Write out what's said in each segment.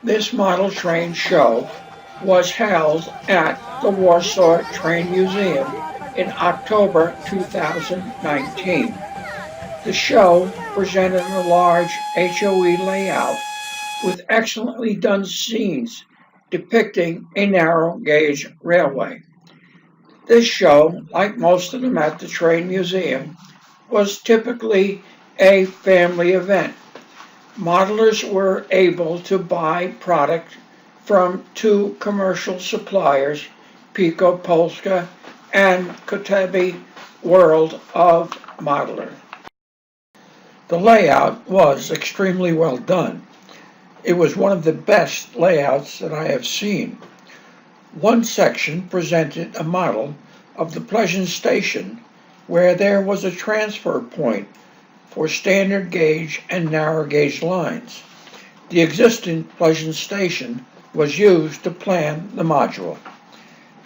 This model train show was held at the Warsaw Train Museum in October 2019. The show presented a large HOE layout with excellently done scenes depicting a narrow gauge railway. This show, like most of them at the Train Museum, was typically a family event. Modelers were able to buy product from two commercial suppliers, PIKO Polska and KoTeBi World of Modeler. The layout was extremely well done. It was one of the best layouts that I have seen. One section presented a model of the Pleszyn station where there was a transfer point for standard gauge and narrow gauge lines. The existing Pleszyn station was used to plan the module.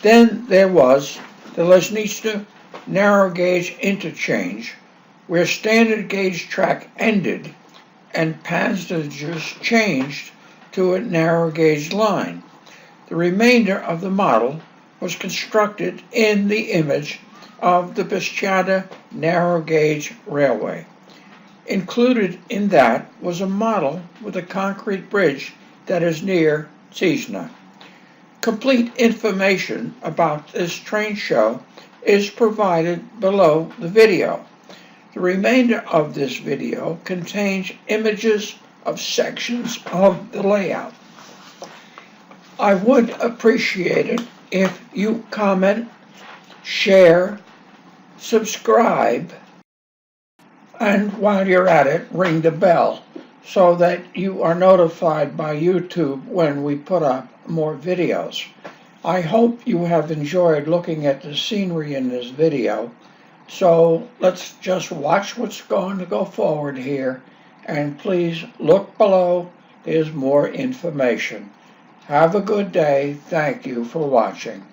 Then there was the Lesnica narrow gauge interchange where standard gauge track ended and passengers changed to a narrow gauge line. The remainder of the model was constructed in the image of the Pleszew narrow gauge railway. Included in that was a model with a concrete bridge that is near Cisna. Complete information about this train show is provided below the video. The remainder of this video contains images of sections of the layout. I would appreciate it if you comment, share, subscribe, and while you're at it, ring the bell so that you are notified by YouTube when we put up more videos. I hope you have enjoyed looking at the scenery in this video. So let's just watch what's going to go forward here, and please look below. There's more information. Have a good day. Thank you for watching.